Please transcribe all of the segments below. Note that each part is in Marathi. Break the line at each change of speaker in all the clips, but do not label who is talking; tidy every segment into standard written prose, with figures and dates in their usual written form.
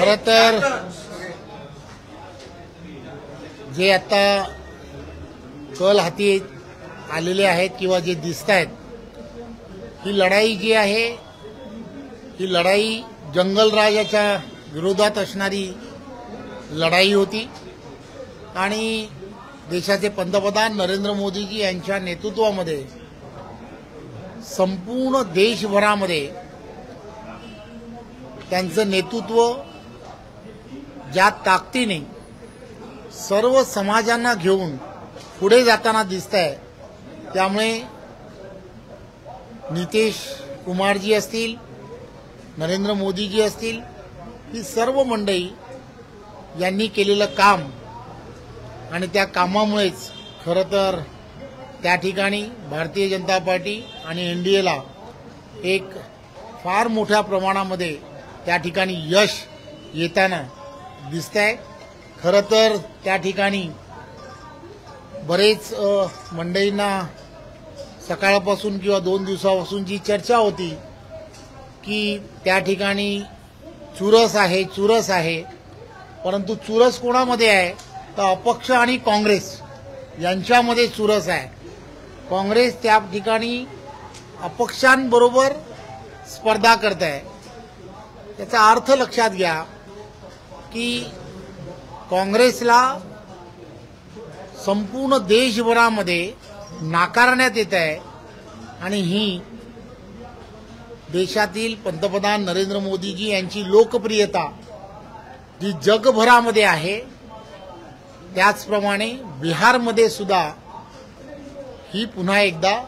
खरं तर जे आता कल हाती आलेले आहेत किंवा जे दिसत आहेत, ही लढाई जी आहे ही लढाई जंगलराजाच्या विरोधात असणारी लढाई होती आणि देशाचे पंतप्रधान नरेंद्र मोदीजी यांच्या नेतृत्वामध्ये संपूर्ण देशभरामध्ये त्यांचं नेतृत्व ज्या ताकदीने सर्व समाजांना घेऊन पुढे जाताना दिसतंय, त्यामुळे नितीश कुमारजी असतील, नरेंद्र मोदीजी असतील, ही सर्व मंडळी यांनी केलेलं काम आणि त्या कामामुळेच खरं तर त्या ठिकाणी भारतीय जनता पार्टी आणि एनडीएला एक फार मोठ्या प्रमाणामध्ये त्या ठिकाणी यश येताना दिसतंय। खरं तर त्या ठिकाणी बरेच मंडळींना सकाळपासून किंवा 2 दिवसापासून जी चर्चा होती की त्या ठिकाणी चुरस आहे, परंतु चुरस कोणामध्ये आहे तर अपक्ष आणि काँग्रेस यांच्यामध्ये चुरस आहे। काँग्रेस त्या ठिकाणी अपक्षांबरोबर स्पर्धा करत आहे। त्याचा अर्थ लक्षात घ्या की काँग्रेसला संपूर्ण देशभरामध्ये नाकारण्यात येत आहे आणि ही देशातील पंतप्रधान नरेंद्र मोदीजी यांची लोकप्रियता जी जगभरामध्ये आहे, त्याचप्रमाणे बिहारमध्ये सुद्धा ही पुन्हा एकदा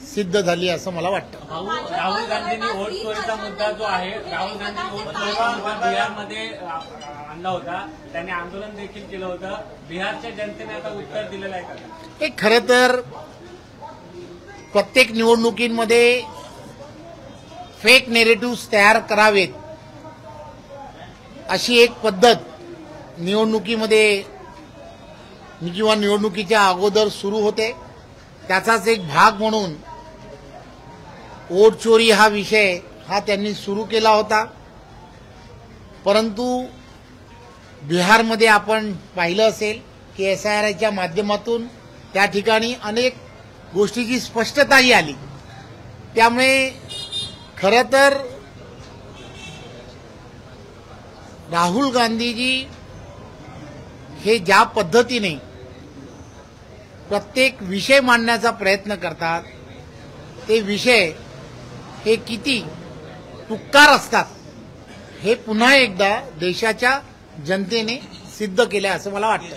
सिद्ध झाली असं मला वाटतं।
राहुल गांधींनी वोट चोरीचा मुद्दा जो आहे, राहुल गांधी वोट चोरीचा मुद्दा बिहारमध्ये आणला होता, त्यांनी आंदोलन देखील केलं होतं। बिहारच्या जनतेने आता उत्तर दिलेलं आहे का?
हे खरं तर प्रत्येक निवडणुकीमध्ये फेक नेरेटिव्ह तयार करावेत अशी एक पद्धत निवडणुकीमध्ये किंवा निवडणुकीच्या अगोदर सुरू होते। त्याचाच एक भाग म्हणून वोट चोरी हा विषय त्यांनी सुरू केला होता, परंतु बिहारमध्ये आपण पाहिलं असेल की SIRच्या माध्यमातून त्या ठिकाणी अनेक गोष्टीची स्पष्टताही आली। त्यामुळे खरं तर राहुल गांधीजी हे ज्या पद्धतीने प्रत्येक विषय मांडण्याचा प्रयत्न करतात, ते विषय हे किती तुक्कार असतात हे पुन्हा एकदा देशाच्या जनतेने सिद्ध केले असं मला वाटतं।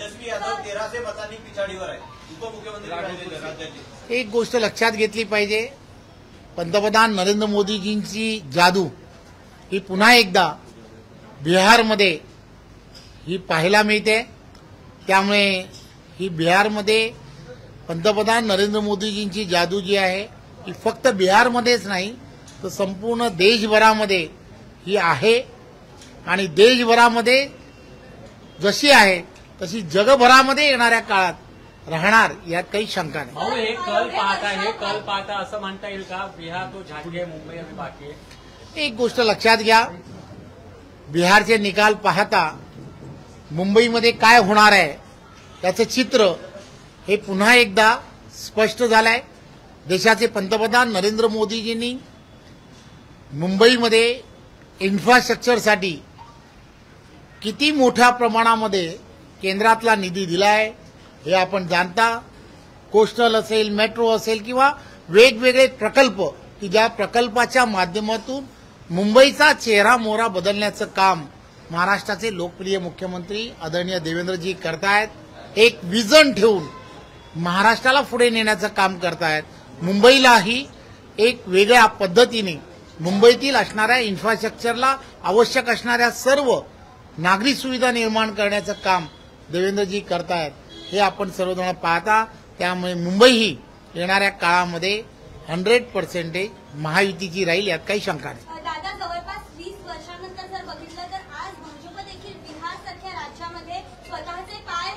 एक गोष्ट लक्षात घेतली पाहिजे, पंतप्रधान नरेंद्र मोदीजींची जादू ही पुन्हा एकदा बिहारमध्ये ही पाहायला मिळते। त्यामुळे ही बिहारमध्ये पंतप्रधान नरेंद्र मोदीजींची जादू जी आहे ही फक्त बिहारमध्येच नाही तर संपूर्ण देशभरामध्ये ही आहे आणि देशभरामध्ये जशी आहे तशी जगभरामध्ये येणाऱ्या काळात राहणार यात काही शंका नाही।
भाऊ, हे कल पाहता असं म्हणता येईल का बिहार तो झाडगे मुंबई अभी बाकी आहे?
एक गोष्ट लक्षात घ्या, बिहारचे निकाल पाहता मुंबईमध्ये काय होणार आहे त्याचं चित्र हे पुन्हा एकदा स्पष्ट झालंय। देशाचे पंतप्रधान नरेंद्र मोदीजींनी मुंबईमध्ये इन्फ्रास्ट्रक्चरसाठी किती मोठ्या प्रमाणामध्ये केंद्रातला निधी दिलाय हे आपण जाणता। कोस्टल असेल, मेट्रो असेल किंवा वेगवेगळे प्रकल्प की ज्या प्रकल्पाच्या माध्यमातून मुंबईचा चेहरा मोहरा बदलण्याचं काम महाराष्ट्राचे लोकप्रिय मुख्यमंत्री आदरणीय देवेंद्रजी करतायत। एक विजन ठेवून महाराष्ट्राला पुढे नेण्याचं काम करतायत। मुंबईलाही एक वेगळ्या पद्धतीने मुंबईतील असणाऱ्या इन्फ्रास्ट्रक्चरला आवश्यक असणाऱ्या सर्व नागरी सुविधा निर्माण करण्याचं काम देवेंद्रजी करतायत हे आपण सर्वजण पाहता। त्यामुळे मुंबई ही येणाऱ्या काळामध्ये 100% महायुतीची राहील यात काही शंका नाही।
दादा, जवळपास 20 वर्षांनंतर जर बघितलं तर आज भाजप देखील बिहारसारख्या राज्यामध्ये स्वतःचे पाय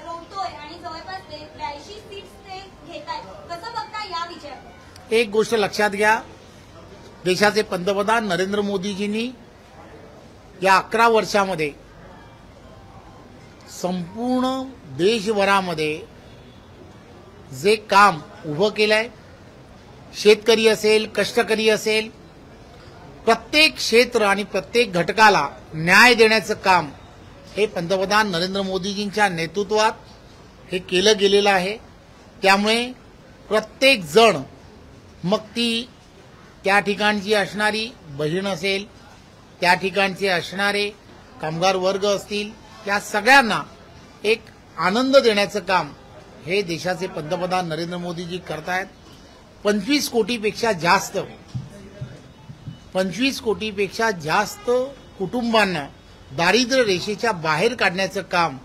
रोवतोय आणि जवळपास 82 सीट्स ते घेत आहेत। कसं बघता या विजयाकडे?
एक गोष्ट लक्षात घ्या, देशाचे पंतप्रधान नरेंद्र मोदीजींनी या 11 वर्षामध्ये संपूर्ण देशभरामध्ये जे काम उभं केलंय, शेतकरी असेल, कष्टकरी असेल, प्रत्येक क्षेत्र आणि प्रत्येक घटकाला न्याय देण्याचं काम हे पंतप्रधान नरेंद्र मोदीजींच्या नेतृत्वात हे केलं गेलेलं आहे. त्यामुळे प्रत्येक जण, मग ती त्या ठिकाणची असणारी बहीण असेल, त्या ठिकाणचे असणारे कामगार वर्ग असतील, त्या सगळ्यांना एक आनंद देण्याचं काम हे देशाचे पंतप्रधान नरेंद्र मोदीजी करतायत. 25 कोटीपेक्षा जास्त कुटुंबांना दारिद्र्य रेषेच्या बाहेर काढण्याचं काम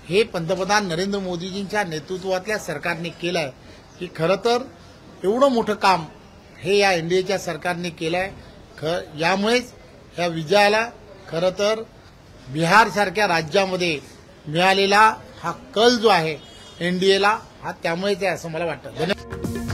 हे पंतप्रधान नरेंद्र मोदीजींच्या नेतृत्वातल्या सरकारने केलं आहे. की खरं तर एवढं मोठं काम हे या एनडीएच्या सरकारने केलं आहे. यामुळेच या विजयाला खरं तर बिहारसारख्या राज्यामध्ये मिळालेला हा कल जो आहे एनडीएला, हा त्यामुळेच आहे असं मला वाटतं. धन्यवाद.